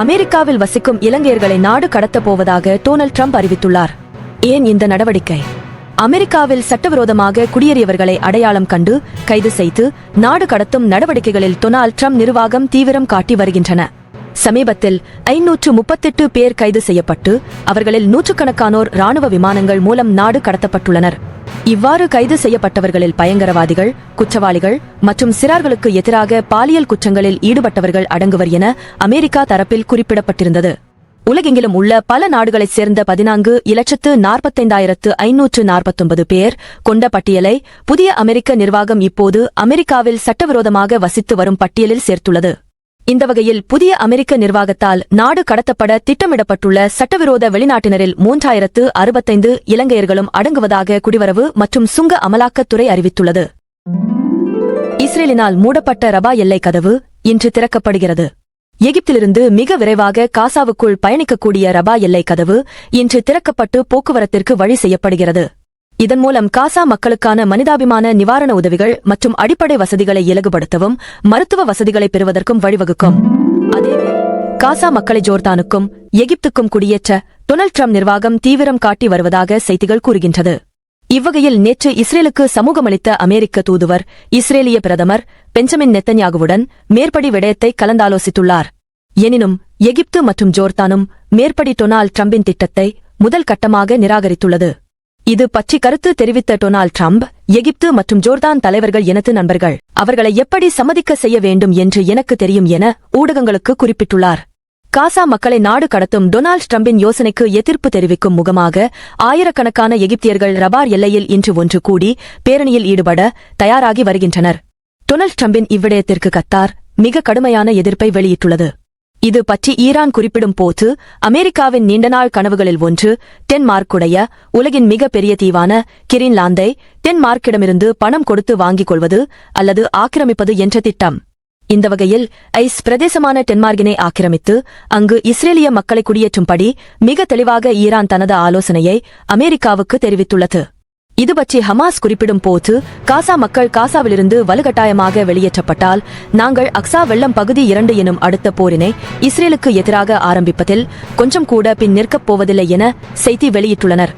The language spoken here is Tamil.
அமெரிக்காவில் வசிக்கும் இலங்கையர்களை நாடு கடத்தப் போவதாக டொனால்ட் ட்ரம்ப் அறிவித்துள்ளார். ஏன் இந்த நடவடிக்கை? அமெரிக்காவில் சட்டவிரோதமாக குடியேறியவர்களை அடையாளம் கண்டு கைது செய்து நாடு கடத்தும் நடவடிக்கைகளில் டொனால்ட் ட்ரம்ப் நிர்வாகம் தீவிரம் காட்டி வருகின்றன. சமீபத்தில் 538 பேர் கைது செய்யப்பட்டு அவர்களில் நூற்றுக்கணக்கானோர் ராணுவ விமானங்கள் மூலம் நாடு கடத்தப்பட்டுள்ளனர். இவ்வாறு கைது செய்யப்பட்டவர்களில் பயங்கரவாதிகள், குற்றவாளிகள் மற்றும் சிறார்களுக்கு எதிராக பாலியல் குற்றங்களில் ஈடுபட்டவர்கள் அடங்குவர் என அமெரிக்கா தரப்பில் குறிப்பிடப்பட்டிருந்தது. உலகெங்கிலும் உள்ள பல நாடுகளைச் சேர்ந்த 14,45,549 பேர் கொண்ட பட்டியலை புதிய அமெரிக்க நிர்வாகம் இப்போது அமெரிக்காவில் சட்டவிரோதமாக வசித்து வரும் பட்டியலில் சேர்த்துள்ளது. இந்த வகையில் புதிய அமெரிக்க நிர்வாகத்தால் நாடு கடத்தப்பட திட்டமிடப்பட்டுள்ள சட்டவிரோத வெளிநாட்டினரில் 3065 இலங்கையர்களும் அடங்குவதாக குடிவரவு மற்றும் சுங்க அமலாக்கத்துறை அறிவித்துள்ளது. இஸ்ரேலினால் மூடப்பட்ட ரபா எல்லை கதவு இன்று திறக்கப்படுகிறது. எகிப்திலிருந்து மிக விரைவாக காசாவுக்குள் பயணிக்கக்கூடிய ரபா எல்லை கதவு இன்று திறக்கப்பட்டு போக்குவரத்திற்கு வழி செய்யப்படுகிறது. இதன் மூலம் காசா மக்களுக்கான மனிதாபிமான நிவாரண உதவிகள் மற்றும் அடிப்படை வசதிகளை இலகுபடுத்தவும் மருத்துவ வசதிகளை பெறுவதற்கும் வழிவகுக்கும். அதேவேளை காசா மக்களை ஜோர்தானுக்கும் எகிப்துக்கும் குடியேற்ற டொனால்ட் ட்ரம்ப் நிர்வாகம் தீவிரம் காட்டி வருவதாக செய்திகள் கூறுகின்றது. இவ்வகையில் நேற்று இஸ்ரேலுக்கு சமூகமளித்த அமெரிக்க தூதுவர் இஸ்ரேலிய பிரதமர் பெஞ்சமின் நெத்தன்யாகுவுடன் மேற்படி விடயத்தை கலந்தாலோசித்துள்ளார். எனினும் எகிப்து மற்றும் ஜோர்தானும் மேற்படி டொனால்ட் ட்ரம்பின் திட்டத்தை முதல் கட்டமாக நிராகரித்துள்ளது. இது பற்றி கருத்து தெரிவித்த டொனால்ட் ட்ரம்ப், எகிப்து மற்றும் ஜோர்தான் தலைவர்கள் எனது நண்பர்கள், அவர்களை எப்படி சம்மதிக்க செய்ய வேண்டும் என்று எனக்கு தெரியும் என ஊடகங்களுக்கு குறிப்பிட்டுள்ளார். காசா மக்களை நாடு கடத்தும் டொனால்ட் ட்ரம்பின் யோசனைக்கு எதிர்ப்பு தெரிவிக்கும் முகமாக ஆயிரக்கணக்கான எகிப்தியர்கள் ரபார் எல்லையில் இன்று ஒன்று கூடி பேரணியில் ஈடுபட தயாராகி வருகின்றனர். டொனால்ட் ட்ரம்பின் இவ்விடயத்திற்கு கத்தார் மிக கடுமையான எதிர்ப்பை வெளியிட்டுள்ளது. இது பற்றி ஈரான் குறிப்பிடும் போது, அமெரிக்காவின் நீண்டநாள் கனவுகளில் ஒன்று டென்மார்க்குடைய உலகின் மிக பெரிய தீவான கிரீன்லாந்தை டென்மார்க்கிடமிருந்து பணம் கொடுத்து வாங்கிக் கொள்வது அல்லது ஆக்கிரமிப்பது என்ற திட்டம். இந்த வகையில் ஐஸ் பிரதேசமான டென்மார்க்கினை ஆக்கிரமித்து அங்கு இஸ்ரேலிய மக்களை குடியேற்றும்படி மிக தெளிவாக ஈரான் தனது ஆலோசனையை அமெரிக்காவுக்கு தெரிவித்துள்ளது. இது பற்றி ஹமாஸ் குறிப்பிடும் போது, காசா மக்கள் காசாவிலிருந்து வலுக்கட்டாயமாக வெளியேற்றப்பட்டால் நாங்கள் அக்ஸா வெள்ளம் பகுதி 2 எனும் அடுத்த போரினை இஸ்ரேலுக்கு எதிராக ஆரம்பிப்பதில் கொஞ்சம் கூட பின் நிற்கப் போவதில்லை என செய்தி வெளியிட்டுள்ளனர்.